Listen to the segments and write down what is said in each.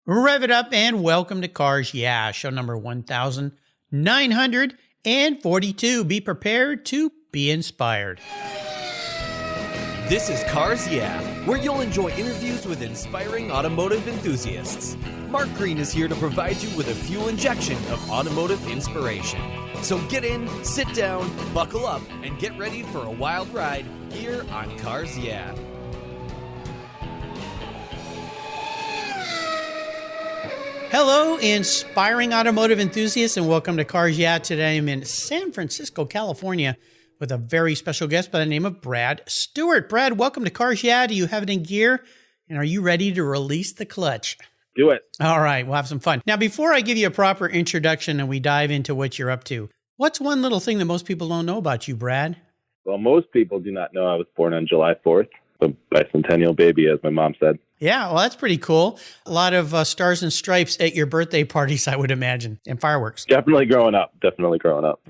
Rev it up and welcome to Cars Yeah, show number 1942. Be prepared to be inspired. This is Cars Yeah, where you'll enjoy interviews with inspiring automotive enthusiasts. Mark Green is here to provide you with a fuel injection of automotive inspiration. So get in, sit down, buckle up, and get ready for a wild ride here on Cars Yeah. Hello, inspiring automotive enthusiasts, and welcome to Cars Yeah. Today I'm in San Francisco, California, with a very special guest by the name of Brad Stewart. Brad, welcome to Cars Yeah. Do you have it in gear? And are you ready to release the clutch? Do it. All right, we'll have some fun. Now, before I give you a proper introduction and we dive into what you're up to, what's one little thing that most people don't know about you, Brad? Well, most people do not know I was born on July 4th, a bicentennial baby, as my mom said. Yeah, well, that's pretty cool. A lot of stars and stripes at your birthday parties, I would imagine, and fireworks. Definitely growing up.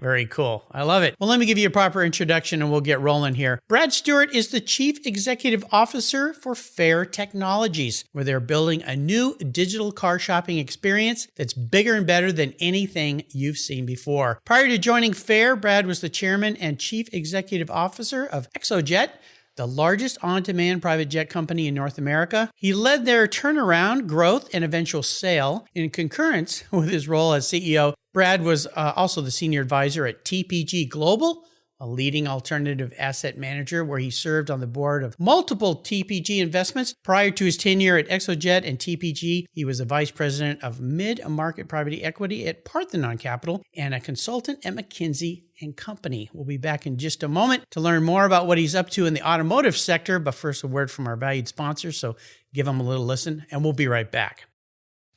Very cool. I love it. Well, let me give you a proper introduction and we'll get rolling here. Brad Stewart is the Chief Executive Officer for Fair Technologies, where they're building a new digital car shopping experience that's bigger and better than anything you've seen before. Prior to joining Fair, Brad was the Chairman and Chief Executive Officer of ExoJet, the largest on-demand private jet company in North America. He led their turnaround, growth, and eventual sale. In concurrence with his role as CEO, Brad was also the senior advisor at TPG Global, a leading alternative asset manager where he served on the board of multiple TPG investments. Prior to his tenure at ExoJet and TPG, he was the vice president of mid-market private equity at Parthenon Capital and a consultant at McKinsey & Company. We'll be back in just a moment to learn more about what he's up to in the automotive sector, but first a word from our valued sponsor, so give him a little listen, and we'll be right back.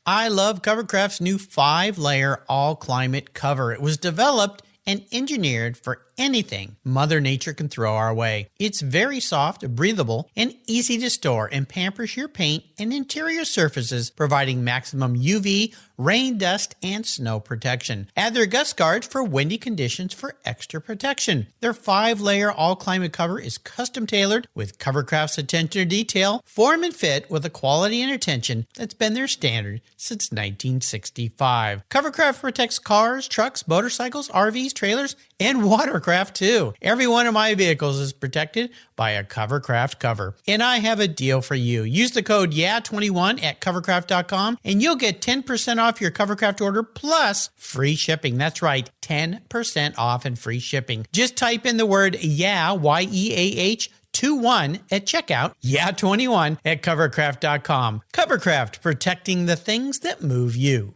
I love Covercraft's new 5-layer all-climate cover. It was developed and engineered for anything Mother Nature can throw our way. It's very soft, breathable, and easy to store and pampers your paint and interior surfaces, providing maximum UV, rain, dust, and snow protection. Add their gust guards for windy conditions for extra protection. Their 5-layer all-climate cover is custom-tailored with Covercraft's attention to detail, form and fit with a quality and attention that's been their standard since 1965. Covercraft protects cars, trucks, motorcycles, RVs, trailers, and watercraft too. Every one of my vehicles is protected by a Covercraft cover. And I have a deal for you. Use the code YEAH21 at covercraft.com and you'll get 10% off your Covercraft order plus free shipping. That's right, 10% off and free shipping. Just type in the word YEAH, Y-E-A-H, 21 at checkout, YEAH21 at covercraft.com. Covercraft, protecting the things that move you.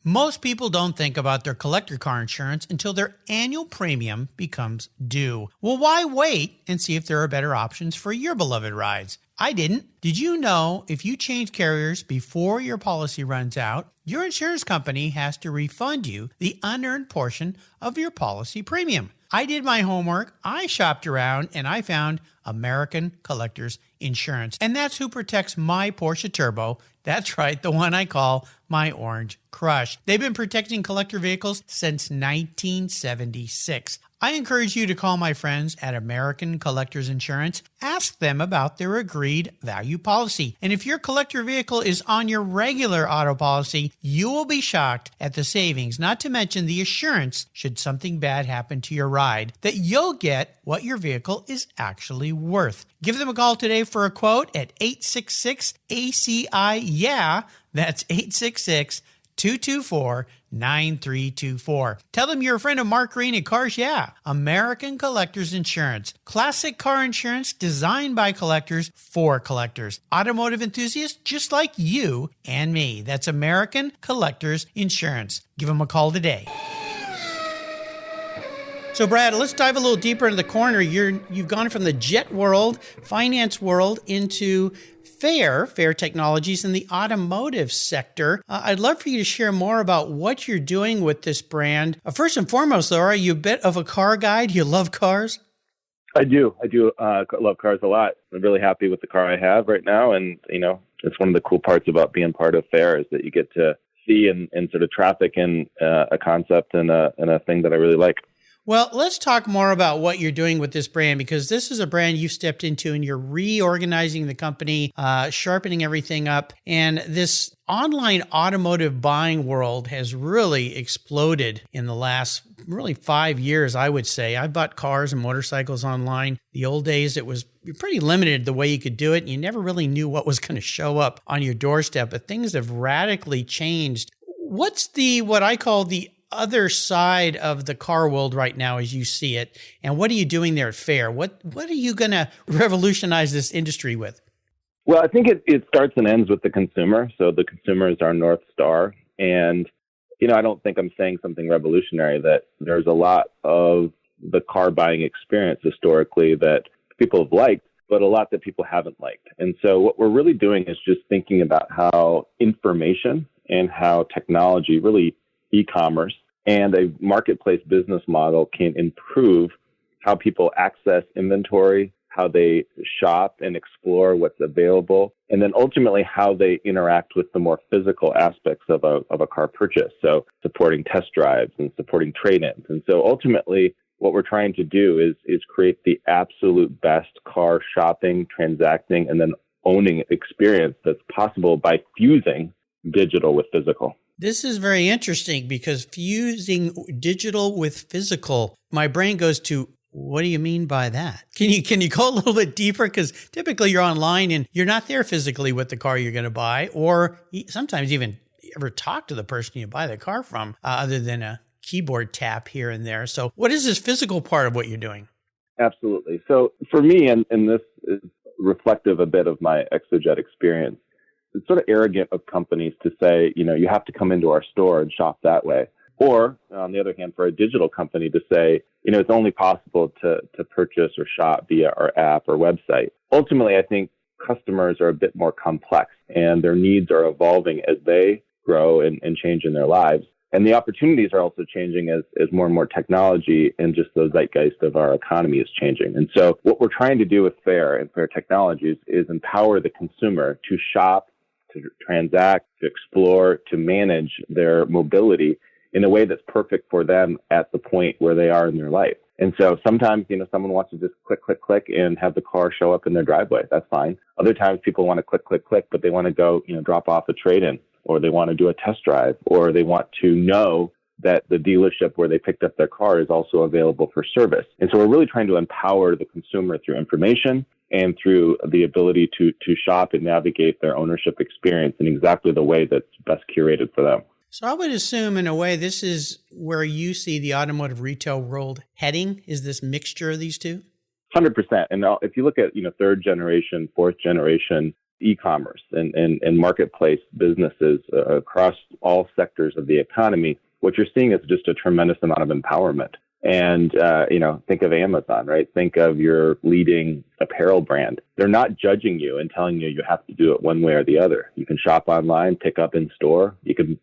Most people don't think about their collector car insurance until their annual premium becomes due. Well, why wait and see if there are better options for your beloved rides? I didn't. Did you know if you change carriers before your policy runs out, your insurance company has to refund you the unearned portion of your policy premium? I did my homework, I shopped around, and I found American Collectors Insurance. And that's who protects my Porsche Turbo. That's right, the one I call my Orange Crush. They've been protecting collector vehicles since 1976. I encourage you to call my friends at American Collectors Insurance. Ask them about their agreed value policy. And if your collector vehicle is on your regular auto policy, you will be shocked at the savings, not to mention the assurance, should something bad happen to your ride, that you'll get what your vehicle is actually worth. Give them a call today for a quote at 866-ACI-YEAH. That's 866-224-9324. Tell them you're a friend of Mark Green at Cars Yeah, American Collectors Insurance. Classic car insurance designed by collectors for collectors. Automotive enthusiasts just like you and me. That's American Collectors Insurance. Give them a call today. So, Brad, let's dive a little deeper into the corner. You've gone from the jet world, finance world, into Fair Technologies in the automotive sector. I'd love for you to share more about what you're doing with this brand. First and foremost, though, are you a bit of a car guy? Do you love cars? I do. Love cars a lot. I'm really happy with the car I have right now. And, it's one of the cool parts about being part of Fair is that you get to see and sort of traffic in a concept and a thing that I really like. Well, let's talk more about what you're doing with this brand, because this is a brand you've stepped into and you're reorganizing the company, sharpening everything up. And this online automotive buying world has really exploded in the last really 5 years, I would say. I bought cars and motorcycles online. The old days, it was pretty limited the way you could do it. You never really knew what was going to show up on your doorstep, but things have radically changed. What's what I call the other side of the car world right now as you see it, and what are you doing there at Fair? What are you going to revolutionize this industry with? Well, I think it starts and ends with the consumer. So the consumer is our North Star. And, I don't think I'm saying something revolutionary, that there's a lot of the car buying experience historically that people have liked, but a lot that people haven't liked. And so what we're really doing is just thinking about how information and how technology, really e-commerce and a marketplace business model, can improve how people access inventory, how they shop and explore what's available, and then ultimately how they interact with the more physical aspects of a car purchase. So supporting test drives and supporting trade-ins. And so ultimately what we're trying to do is create the absolute best car shopping, transacting, and then owning experience that's possible by fusing digital with physical. This is very interesting, because fusing digital with physical, my brain goes to, what do you mean by that? Can you go a little bit deeper? Because typically you're online and you're not there physically with the car you're going to buy, or sometimes even ever talk to the person you buy the car from, other than a keyboard tap here and there. So what is this physical part of what you're doing? Absolutely. So for me, and this is reflective a bit of my Exojet experience, it's sort of arrogant of companies to say, you have to come into our store and shop that way. Or on the other hand, for a digital company to say, it's only possible to purchase or shop via our app or website. Ultimately, I think customers are a bit more complex, and their needs are evolving as they grow and change in their lives. And the opportunities are also changing as more and more technology and just the zeitgeist of our economy is changing. And so what we're trying to do with Fair and Fair Technologies is empower the consumer to shop, to transact, to explore, to manage their mobility in a way that's perfect for them at the point where they are in their life. And so sometimes, someone wants to just click, and have the car show up in their driveway. That's fine. Other times people want to click, but they want to go, drop off a trade-in, or they want to do a test drive, or they want to know that the dealership where they picked up their car is also available for service. And so we're really trying to empower the consumer through information and through the ability to shop and navigate their ownership experience in exactly the way that's best curated for them. So I would assume, in a way, this is where you see the automotive retail world heading, is this mixture of these two? 100%. And now, if you look at, third generation, fourth generation e-commerce and marketplace businesses across all sectors of the economy, what you're seeing is just a tremendous amount of empowerment. And, think of Amazon, right? Think of your leading apparel brand. They're not judging you and telling you have to do it one way or the other. You can shop online, pick up in store. You can,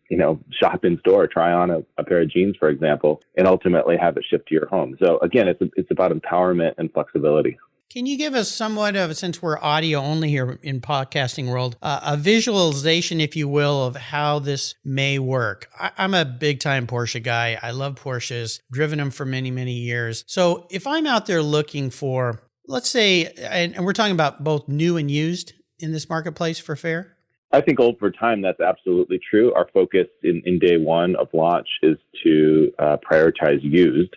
shop in store, try on a pair of jeans, for example, and ultimately have it shipped to your home. So again, it's about empowerment and flexibility. Can you give us somewhat of, since we're audio only here in podcasting world, a visualization, if you will, of how this may work? I'm a big time Porsche guy. I love Porsches, driven them for many, many years. So if I'm out there looking for, let's say, and we're talking about both new and used in this marketplace for Fair? I think over time, that's absolutely true. Our focus in day one of launch is to prioritize used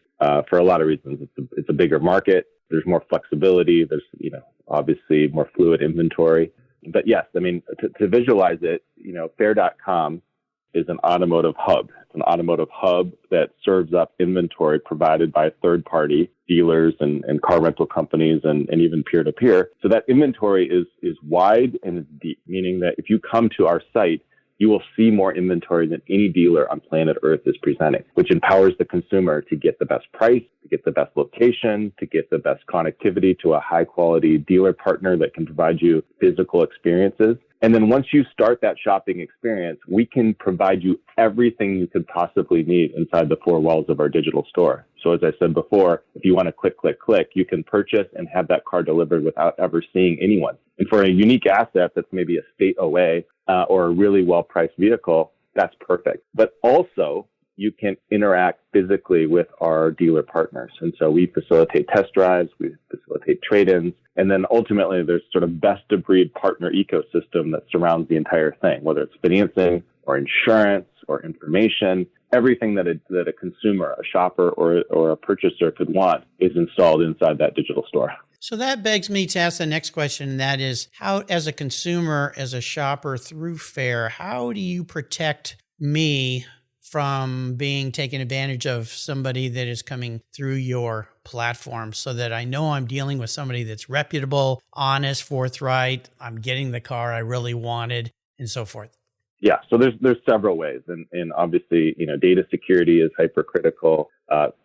for a lot of reasons. It's a bigger market. There's more flexibility. There's, obviously more fluid inventory. But yes, to visualize it, Fair.com is an automotive hub. It's an automotive hub that serves up inventory provided by third-party dealers and car rental companies and even peer-to-peer. So that inventory is wide and is deep, meaning that if you come to our site, you will see more inventory than any dealer on planet Earth is presenting, which empowers the consumer to get the best price, to get the best location, to get the best connectivity to a high-quality dealer partner that can provide you physical experiences. And then once you start that shopping experience, we can provide you everything you could possibly need inside the four walls of our digital store. So as I said before, if you want to click, you can purchase and have that car delivered without ever seeing anyone. And for a unique asset that's maybe a state away or a really well-priced vehicle, that's perfect. But also, you can interact physically with our dealer partners. And so we facilitate test drives, we facilitate trade-ins, and then ultimately there's sort of best of breed partner ecosystem that surrounds the entire thing, whether it's financing or insurance or information. Everything that a consumer, a shopper, or a purchaser could want is installed inside that digital store. So that begs me to ask the next question, and that is, how, as a consumer, as a shopper through Fair, how do you protect me from being taken advantage of somebody that is coming through your platform, so that I know I'm dealing with somebody that's reputable, honest, forthright, I'm getting the car I really wanted, and so forth? Yeah, so there's several ways, and obviously, data security is hypercritical.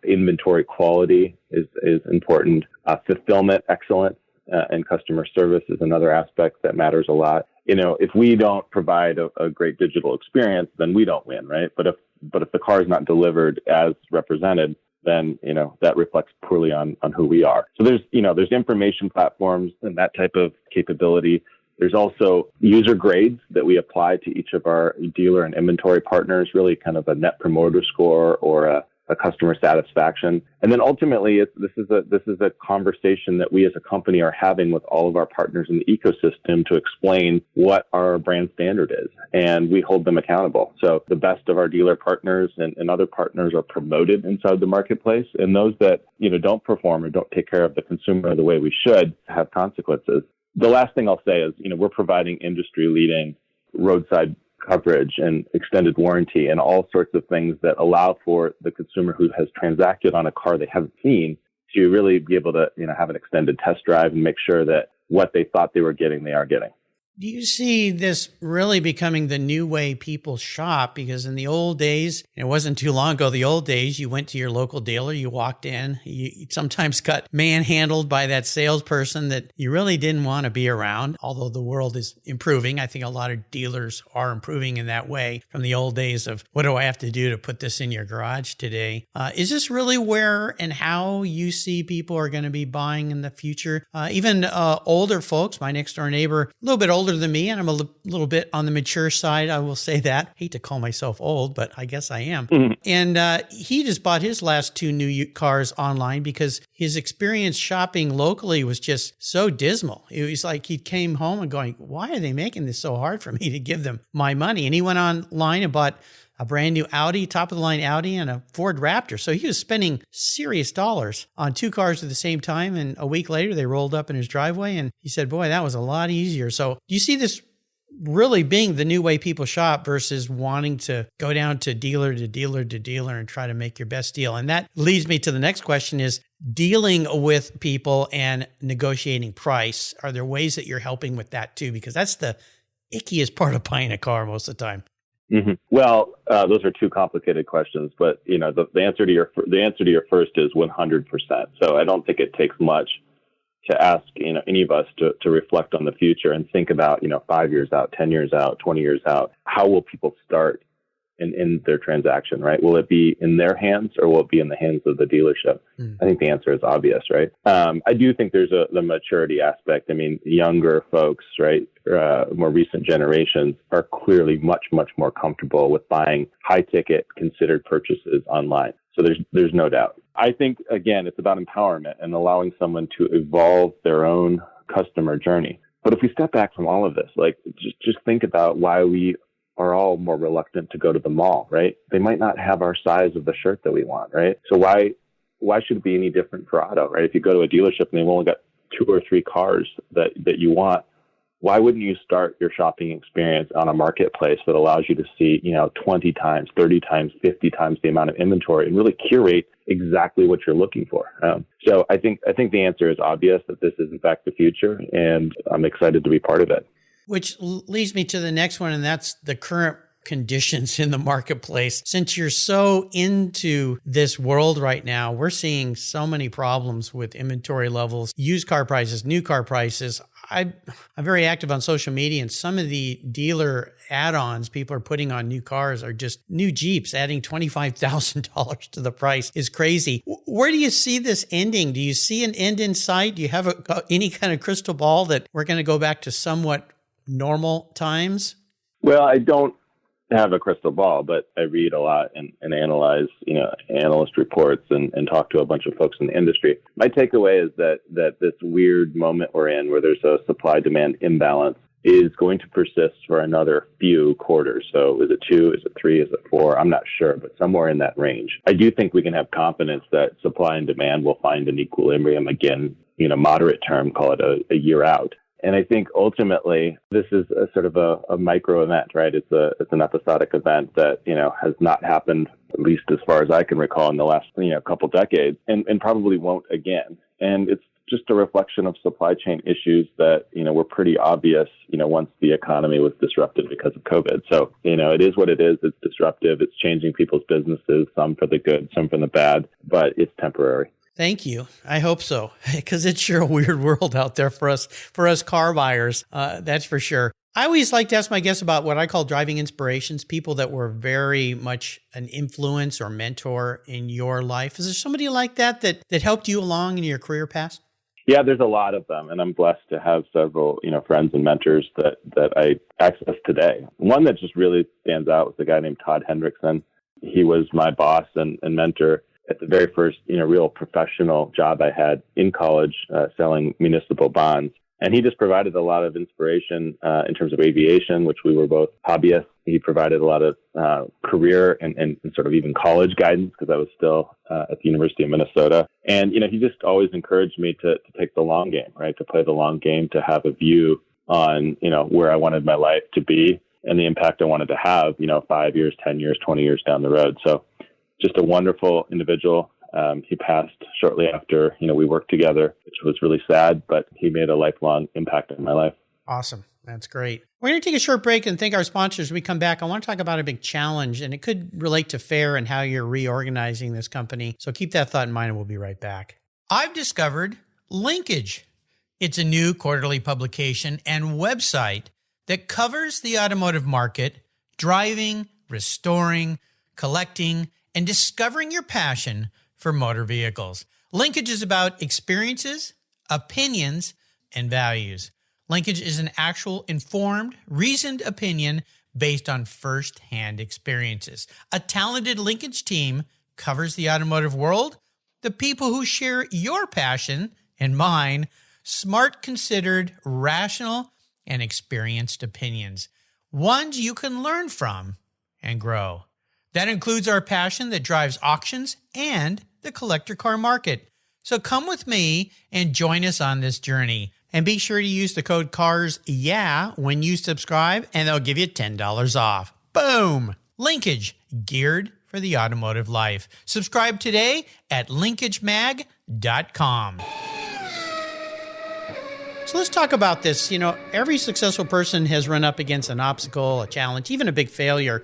Inventory quality is important. Fulfillment excellence and customer service is another aspect that matters a lot. If we don't provide a great digital experience, then we don't win, right? But if the car is not delivered as represented, then that reflects poorly on who we are. So there's information platforms and that type of capability. There's also user grades that we apply to each of our dealer and inventory partners, really kind of a net promoter score or a customer satisfaction. And then ultimately, this is a conversation that we as a company are having with all of our partners in the ecosystem to explain what our brand standard is, and we hold them accountable. So the best of our dealer partners and other partners are promoted inside the marketplace, and those that don't perform or don't take care of the consumer the way we should have consequences. The last thing I'll say is, we're providing industry-leading roadside coverage and extended warranty and all sorts of things that allow for the consumer who has transacted on a car they haven't seen to really be able to, have an extended test drive and make sure that what they thought they were getting, they are getting. Do you see this really becoming the new way people shop? Because in the old days, it wasn't too long ago, the old days, you went to your local dealer, you walked in, you sometimes got manhandled by that salesperson that you really didn't want to be around. Although the world is improving, I think a lot of dealers are improving in that way from the old days of, what do I have to do to put this in your garage today? Is this really where and how you see people are going to be buying in the future? Even older folks, my next door neighbor, a little bit older than me, and I'm a little bit on the mature side, I will say that. Hate to call myself old, but I guess I am. Mm-hmm. And he just bought his last 2 new cars online because his experience shopping locally was just so dismal. It was like he came home and going, why are they making this so hard for me to give them my money? And he went online and bought a brand new Audi, top of the line Audi, and a Ford Raptor. So he was spending serious dollars on 2 cars at the same time. And a week later, they rolled up in his driveway and he said, boy, that was a lot easier. So do you see this really being the new way people shop versus wanting to go down to dealer to dealer to dealer and try to make your best deal? And that leads me to the next question, is dealing with people and negotiating price. Are there ways that you're helping with that too? Because that's the ickiest part of buying a car most of the time. Mm-hmm. Well, those are 2 complicated questions, but the answer to your first is 100%. So I don't think it takes much to ask any of us to reflect on the future and think about 5 years out, 10 years out, 20 years out. How will people start in their transaction, right? Will it be in their hands or will it be in the hands of the dealership? I think the answer is obvious, right? I do think there's the maturity aspect. I mean, younger folks, right, more recent generations are clearly much, much more comfortable with buying high ticket considered purchases online. So there's no doubt. I think, again, it's about empowerment and allowing someone to evolve their own customer journey. But if we step back from all of this, like just think about why we are all more reluctant to go to the mall, right? They might not have our size of the shirt that we want, right? So why should it be any different for auto, right? If you go to a dealership and they've only got 2 or 3 cars that you want, why wouldn't you start your shopping experience on a marketplace that allows you to see, 20 times, 30 times, 50 times the amount of inventory and really curate exactly what you're looking for? So I think the answer is obvious that this is in fact the future, and I'm excited to be part of it. Which leads me to the next one, and that's the current conditions in the marketplace. Since you're so into this world right now, we're seeing so many problems with inventory levels, used car prices, new car prices. I'm very active on social media, and some of the dealer add-ons people are putting on new cars are just new Jeeps, adding $25,000 to the price is crazy. Where do you see this ending? Do you see an end in sight? Do you have any kind of crystal ball that we're going to go back to somewhat normal times? Well, I don't have a crystal ball, but I read a lot and analyze, analyst reports and talk to a bunch of folks in the industry. My takeaway is that this weird moment we're in where there's a supply-demand imbalance is going to persist for another few quarters. So is it 2? Is it 3? Is it 4? I'm not sure, but somewhere in that range. I do think we can have confidence that supply and demand will find an equilibrium again, moderate term, call it a year out. And I think ultimately this is a sort of a micro event, right? It's an episodic event that, has not happened, at least as far as I can recall, in the last, couple decades and probably won't again. And it's just a reflection of supply chain issues that, were pretty obvious, once the economy was disrupted because of COVID. So, it is what it is. It's disruptive. It's changing people's businesses, some for the good, some for the bad, but it's temporary. Thank you. I hope so, because it's sure a weird world out there for us car buyers. That's for sure. I always like to ask my guests about what I call driving inspirations, people that were very much an influence or mentor in your life. Is there somebody like that helped you along in your career path? Yeah, there's a lot of them, and I'm blessed to have several, friends and mentors that I access today. One that just really stands out was a guy named Todd Hendrickson. He was my boss and mentor at the very first, real professional job I had in college, selling municipal bonds. And he just provided a lot of inspiration in terms of aviation, which we were both hobbyists. He provided a lot of career and sort of even college guidance because I was still at the University of Minnesota. And, he just always encouraged me to take the long game, right? To play the long game, to have a view on, where I wanted my life to be and the impact I wanted to have, 5 years, 10 years, 20 years down the road. So just a wonderful individual. He passed shortly after, we worked together, which was really sad, but he made a lifelong impact on my life. Awesome. That's great. We're going to take a short break and thank our sponsors. When we come back, I want to talk about a big challenge, and it could relate to FAIR and how you're reorganizing this company. So keep that thought in mind, and we'll be right back. I've discovered Linkage. It's a new quarterly publication and website that covers the automotive market, driving, restoring, collecting, and discovering your passion for motor vehicles. Linkage is about experiences, opinions, and values. Linkage is an actual informed, reasoned opinion based on first-hand experiences. A talented Linkage team covers the automotive world, the people who share your passion and mine, smart, considered, rational, and experienced opinions, ones you can learn from and grow. That includes our passion that drives auctions and the collector car market. So come with me and join us on this journey. And be sure to use the code CARSYEAH when you subscribe, and they'll give you $10 off. Boom! Linkage, geared for the automotive life. Subscribe today at linkagemag.com. So let's talk about this. Every successful person has run up against an obstacle, a challenge, even a big failure.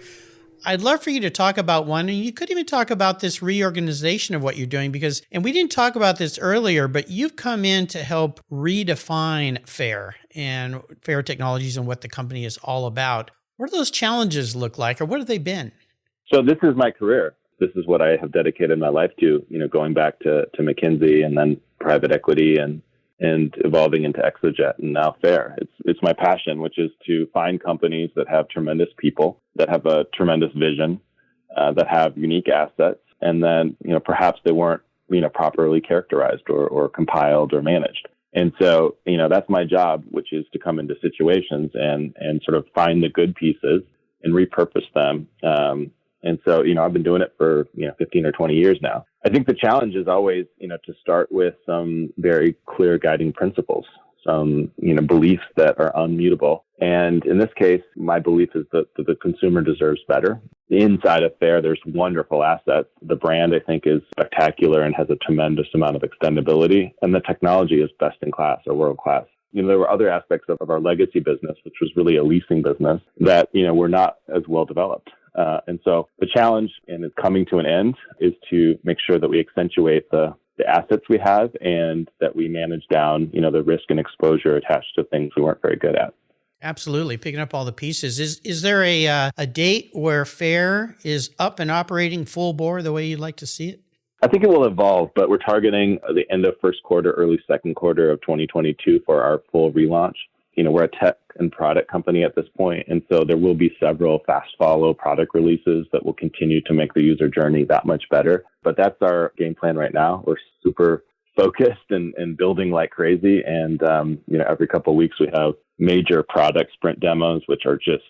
I'd love for you to talk about one, and you could even talk about this reorganization of what you're doing and we didn't talk about this earlier, but you've come in to help redefine FAIR and FAIR Technologies and what the company is all about. What do those challenges look like, or what have they been? So this is my career. This is what I have dedicated my life to, going back to McKinsey and then private equity and evolving into Exojet and now FAIR. It's my passion, which is to find companies that have tremendous people, that have a tremendous vision, that have unique assets, and then, perhaps they weren't, properly characterized or compiled or managed. And so, that's my job, which is to come into situations and sort of find the good pieces and repurpose them. And so, I've been doing it for, 15 or 20 years now. I think the challenge is always, to start with some very clear guiding principles, some, beliefs that are unmutable. And in this case, my belief is that the consumer deserves better. Inside of FAIR, there's wonderful assets. The brand, I think, is spectacular and has a tremendous amount of extendability. And the technology is best in class or world class. There were other aspects of our legacy business, which was really a leasing business, that, were not as well developed. And so the challenge, and it's coming to an end, is to make sure that we accentuate the assets we have and that we manage down, the risk and exposure attached to things we weren't very good at. Absolutely. Picking up all the pieces. Is there a date where FAIR is up and operating full bore the way you'd like to see it? I think it will evolve, but we're targeting the end of first quarter, early second quarter of 2022 for our full relaunch. we're a tech and product company at this point. And so there will be several fast follow product releases that will continue to make the user journey that much better. But that's our game plan right now. We're super focused and building like crazy. And, every couple of weeks we have major product sprint demos, which are just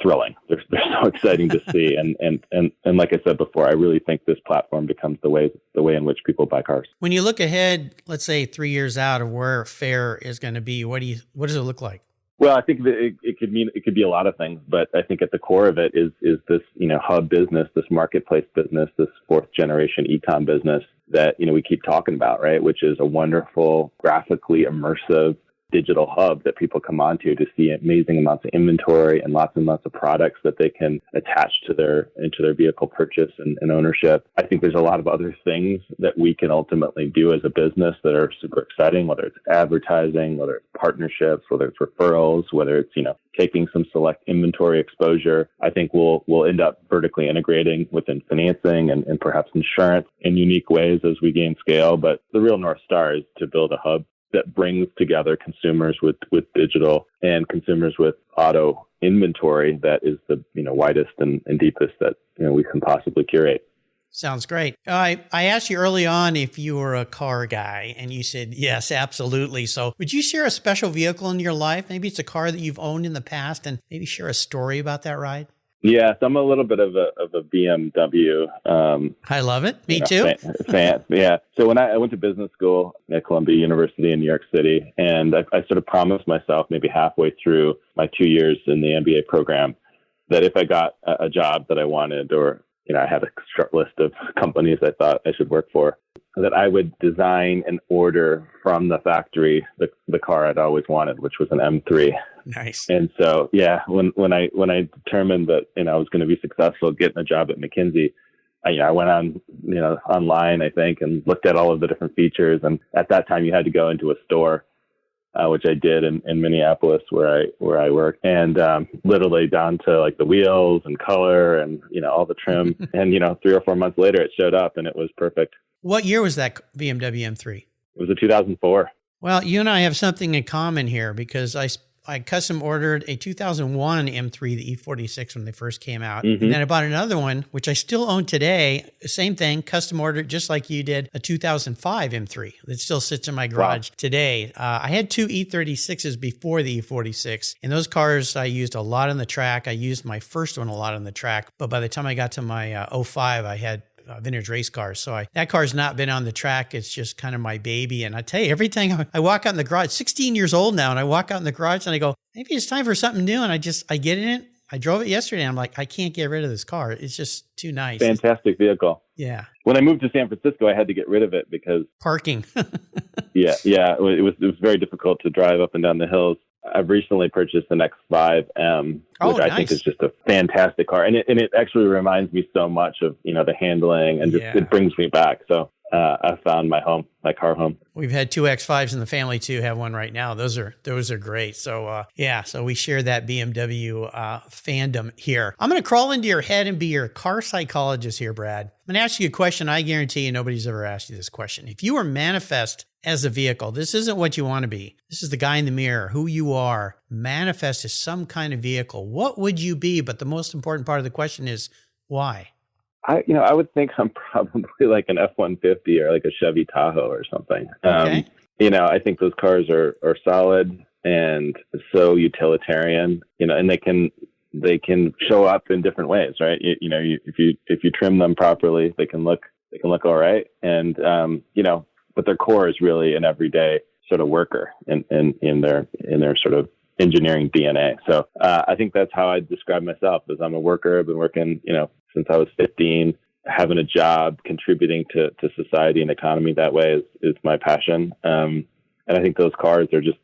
thrilling. They're so exciting to see. And like I said before, I really think this platform becomes the way in which people buy cars. When you look ahead, let's say 3 years out of where Fair is going to be, what does it look like? Well, I think that it could be a lot of things, but I think at the core of it is this, hub business, this marketplace business, this fourth generation e-com business that, we keep talking about, right? Which is a wonderful, graphically immersive digital hub that people come onto to see amazing amounts of inventory and lots of products that they can attach into their vehicle purchase and ownership. I think there's a lot of other things that we can ultimately do as a business that are super exciting, whether it's advertising, whether it's partnerships, whether it's referrals, whether it's, taking some select inventory exposure. I think we'll end up vertically integrating within financing and perhaps insurance in unique ways as we gain scale. But the real North Star is to build a hub that brings together consumers with digital and consumers with auto inventory that is the widest and deepest that we can possibly curate. Sounds great. I asked you early on if you were a car guy, and you said yes, absolutely. So would you share a special vehicle in your life? Maybe it's a car that you've owned in the past, and maybe share a story about that ride? Yeah, so I'm a little bit of a BMW. I love it. Me too. Fan. Yeah. So when I went to business school at Columbia University in New York City, and I sort of promised myself maybe halfway through my 2 years in the MBA program that if I got a job that I wanted, or I had a short list of companies I thought I should work for, that I would design and order from the factory the car I'd always wanted, which was an M3. Nice. And so, yeah, when I determined that I was going to be successful getting a job at McKinsey, I went on online, I think, and looked at all of the different features. And at that time, you had to go into a store, which I did in Minneapolis, where I work, and literally down to like the wheels and color and all the trim. And 3 or 4 months later, it showed up, and it was perfect. What year was that BMW M3? It was a 2004. Well, you and I have something in common here, because I custom ordered a 2001 M3, the E46, when they first came out. Mm-hmm. And then I bought another one, which I still own today. Same thing, custom ordered, just like you did, a 2005 M3 that still sits in my garage today. I had two E36s before the E46. And those cars I used a lot on the track. I used my first one a lot on the track. But by the time I got to my 05, I had vintage race cars. So that car's not been on the track. It's just kind of my baby. And I tell you, every time I walk out in the garage, 16 years old now, and I walk out in the garage and I go, maybe it's time for something new. And I get in it. I drove it yesterday. And I'm like, I can't get rid of this car. It's just too nice. Fantastic vehicle. Yeah. When I moved to San Francisco, I had to get rid of it because parking. Yeah. It was very difficult to drive up and down the hills. I've recently purchased an X5M, which I think is just a fantastic car. And it actually reminds me so much of, the handling, and just it brings me back. So I found my car home. We've had two X5s in the family too, have one right now. Those are great. So so we share that BMW fandom here. I'm going to crawl into your head and be your car psychologist here, Brad. I'm going to ask you a question. I guarantee you nobody's ever asked you this question. If you were manifest as a vehicle, this isn't what you want to be. This is the guy in the mirror, who you are. Manifest as some kind of vehicle. What would you be? But the most important part of the question is why? I would think I'm probably like an F-150 or like a Chevy Tahoe or something. Okay. I think those cars are solid and so utilitarian, and they can show up in different ways, right? If you trim them properly, they can look all right. And, but their core is really an everyday sort of worker in their sort of engineering DNA. So I think that's how I describe myself, as I'm a worker. I've been working, since I was 15, having a job, contributing to society and economy that way is my passion. And I think those cars are just,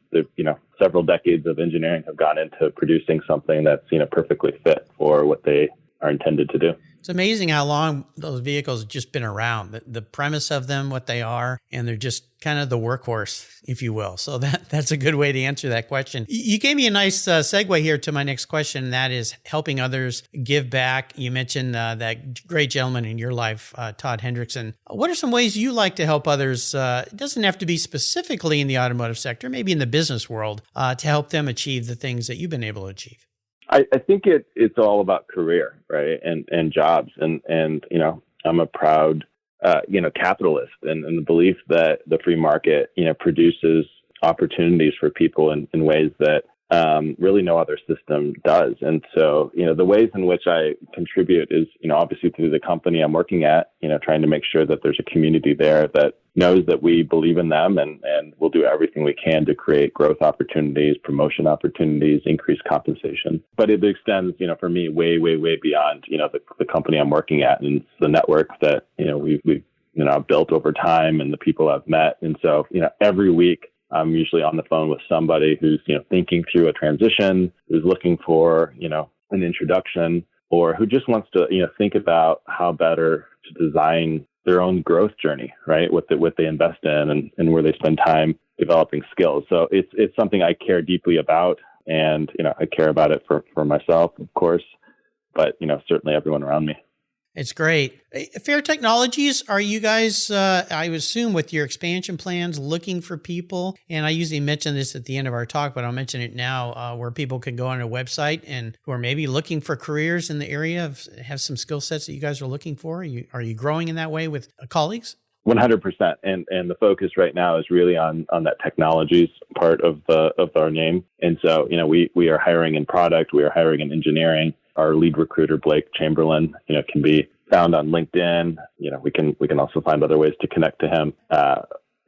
several decades of engineering have gone into producing something that's, perfectly fit for what they are intended to do. It's amazing how long those vehicles have just been around, the premise of them, what they are, and they're just kind of the workhorse, if you will. So that's a good way to answer that question. You gave me a nice segue here to my next question, and that is helping others give back. You mentioned that great gentleman in your life, Todd Hendrickson. What are some ways you like to help others? It doesn't have to be specifically in the automotive sector, maybe in the business world, to help them achieve the things that you've been able to achieve. I think it's all about career, right? And jobs. And, I'm a proud, capitalist and the belief that the free market, produces opportunities for people in ways that really no other system does. And so, the ways in which I contribute is, obviously through the company I'm working at, trying to make sure that there's a community there that knows that we believe in them and we'll do everything we can to create growth opportunities, promotion opportunities, increased compensation. But it extends, for me, way, way, way beyond, the company I'm working at, and it's the network that, we've built over time and the people I've met. And so, every week, I'm usually on the phone with somebody who's, thinking through a transition, who's looking for, an introduction, or who just wants to, think about how better to design their own growth journey, right? What they invest in and where they spend time developing skills. So it's something I care deeply about, and, I care about it for myself, of course, but, certainly everyone around me. It's great. Fair Technologies, are you guys, I would assume with your expansion plans, looking for people? And I usually mention this at the end of our talk, but I'll mention it now, where people can go on a website and who are maybe looking for careers in the area, have some skill sets that you guys are looking for. Are you growing in that way with colleagues? 100%. And the focus right now is really on that technologies part of our name. And so, we are hiring in product, we are hiring in engineering. Our lead recruiter, Blake Chamberlain, can be found on LinkedIn. We can also find other ways to connect to him.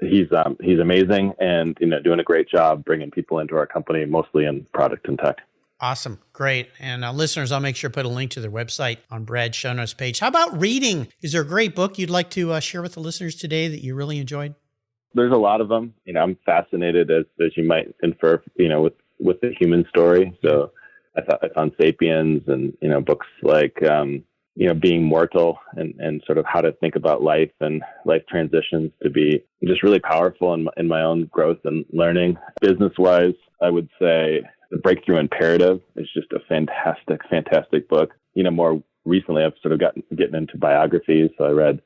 He's amazing and, doing a great job bringing people into our company, mostly in product and tech. Awesome. Great. And listeners, I'll make sure to put a link to their website on Brad's show notes page. How about reading? Is there a great book you'd like to share with the listeners today that you really enjoyed? There's a lot of them. I'm fascinated, as you might infer, with the human story. So I found Sapiens and, books like, Being Mortal and sort of how to think about life and life transitions to be just really powerful in my own growth and learning. Business-wise, I would say The Breakthrough Imperative is just a fantastic, fantastic book. More recently, I've sort of getting into biographies. So I read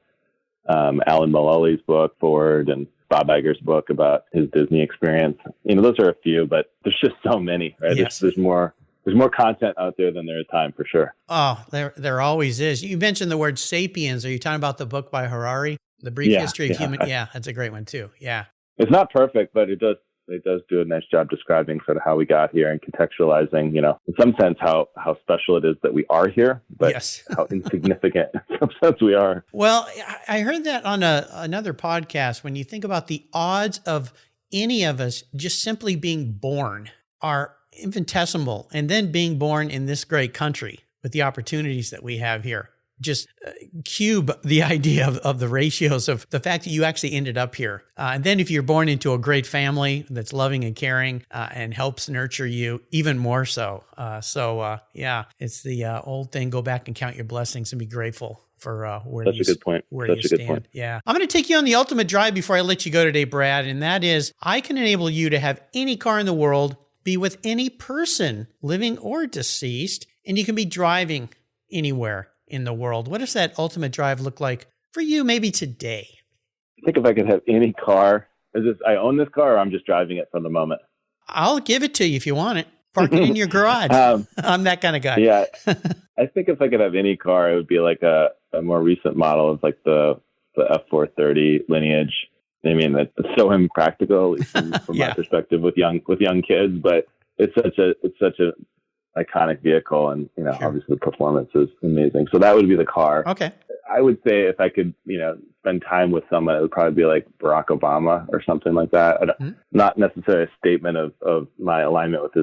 Alan Mullally's book, Forward, and Bob Iger's book about his Disney experience. Those are a few, but there's just so many, right? Yes. There's more content out there than there is time, for sure. Oh, there always is. You mentioned the word Sapiens. Are you talking about the book by Harari, The Brief History of Human? Yeah, that's a great one too. Yeah. It's not perfect, but it does do a nice job describing sort of how we got here and contextualizing, in some sense, how special it is that we are here, but yes. how insignificant in some sense we are. Well, I heard that on another podcast. When you think about the odds of any of us just simply being born are infinitesimal, and then being born in this great country with the opportunities that we have here. Just cube the idea of the ratios of the fact that you actually ended up here. And then if you're born into a great family that's loving and caring and helps nurture you even more so. Yeah, it's the old thing, go back and count your blessings and be grateful for where That's you, a good point. where That's you a good stand. point. Yeah. I'm going to take you on the ultimate drive before I let you go today, Brad. And that is, I can enable you to have any car in the world, be with any person, living or deceased, and you can be driving anywhere in the world. What does that ultimate drive look like for you maybe today? I think if I could have any car, I own this car or I'm just driving it for the moment? I'll give it to you if you want it. Park it in your garage. I'm that kind of guy. Yeah. I think if I could have any car, it would be like a more recent model of like the F430 lineage. I mean, it's so impractical, at least from my perspective, with young kids. But it's such a iconic vehicle, and Sure. Obviously the performance is amazing. So that would be the car. Okay. I would say if I could, spend time with someone, it would probably be like Barack Obama or something like that. Not necessarily a statement of my alignment with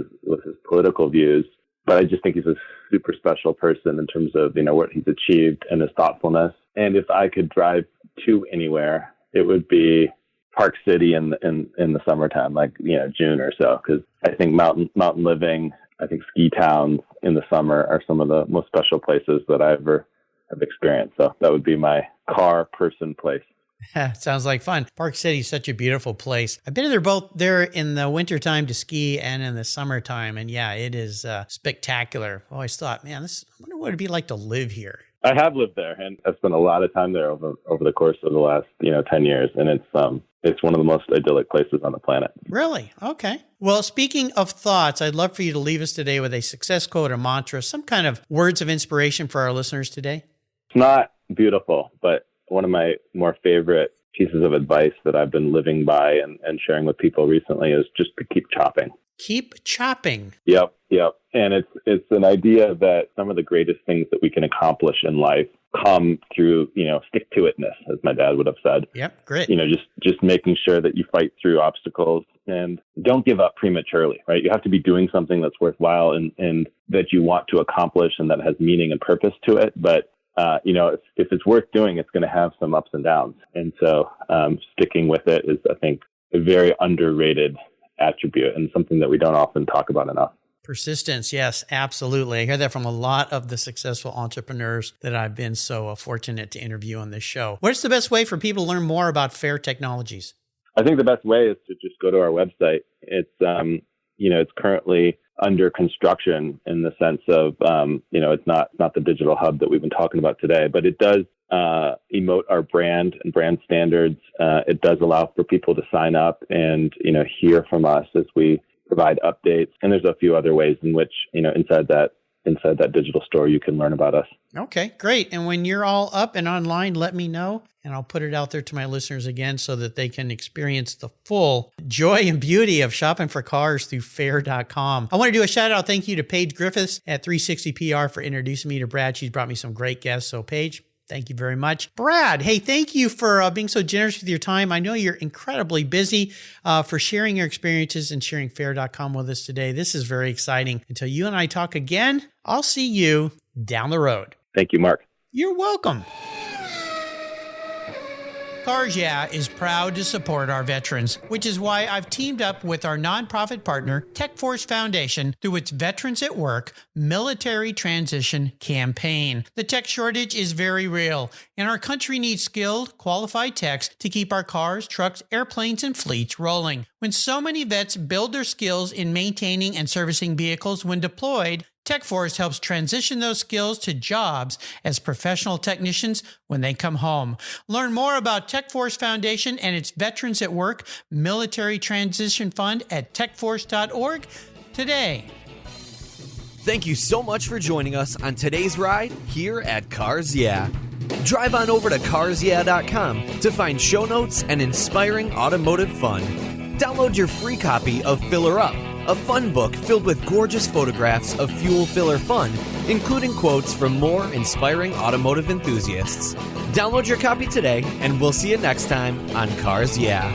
his political views, but I just think he's a super special person in terms of what he's achieved and his thoughtfulness. And if I could drive to anywhere, it would be Park City in the summertime, like June or so, because I think mountain living I think ski towns in the summer are some of the most special places that I ever have experienced. So that would be my car person place. Sounds like fun. Park City is such a beautiful place. I've been there both there in the wintertime to ski and in the summertime. And yeah, it is spectacular. I always thought, man, I wonder what it'd be like to live here. I have lived there, and I've spent a lot of time there over the course of the last 10 years, and it's one of the most idyllic places on the planet. Really? Okay. Well, speaking of thoughts, I'd love for you to leave us today with a success quote or mantra, some kind of words of inspiration for our listeners today. It's not beautiful, but one of my more favorite pieces of advice that I've been living by and sharing with people recently is just to keep chopping. Keep chopping. Yep. And it's an idea that some of the greatest things that we can accomplish in life come through, stick-to-itness, as my dad would have said. Yep, grit. Just making sure that you fight through obstacles and don't give up prematurely, right? You have to be doing something that's worthwhile and that you want to accomplish and that has meaning and purpose to it. But if it's worth doing, it's going to have some ups and downs. And so sticking with it is, I think, a very underrated attribute and something that we don't often talk about enough. Persistence. Yes, absolutely. I hear that from a lot of the successful entrepreneurs that I've been so fortunate to interview on this show. What's the best way for people to learn more about FAIR Technologies? I think the best way is to just go to our website. It's, it's currently under construction in the sense of, it's not the digital hub that we've been talking about today, but it does emote our brand and brand standards. It does allow for people to sign up and, hear from us as we provide updates. And there's a few other ways in which, inside that digital store, you can learn about us. Okay, great. And when you're all up and online, let me know, and I'll put it out there to my listeners again so that they can experience the full joy and beauty of shopping for cars through fair.com. I want to do a shout out thank you to Paige Griffiths at 360PR for introducing me to Brad. She's brought me some great guests. So Paige, thank you very much. Brad, hey, thank you for being so generous with your time. I know you're incredibly busy for sharing your experiences and sharing fair.com with us today. This is very exciting. Until you and I talk again, I'll see you down the road. Thank you, Mark. You're welcome. Cars Yeah is proud to support our veterans, which is why I've teamed up with our nonprofit partner, TechForce Foundation, through its Veterans at Work Military Transition Campaign. The tech shortage is very real, and our country needs skilled, qualified techs to keep our cars, trucks, airplanes, and fleets rolling. When so many vets build their skills in maintaining and servicing vehicles when deployed, TechForce helps transition those skills to jobs as professional technicians when they come home. Learn more about TechForce Foundation and its Veterans at Work Military Transition Fund at techforce.org today. Thank you so much for joining us on today's ride here at Cars Yeah. Drive on over to carsyeah.com to find show notes and inspiring automotive fun. Download your free copy of Filler Up, a fun book filled with gorgeous photographs of fuel filler fun, including quotes from more inspiring automotive enthusiasts. Download your copy today, and we'll see you next time on Cars Yeah.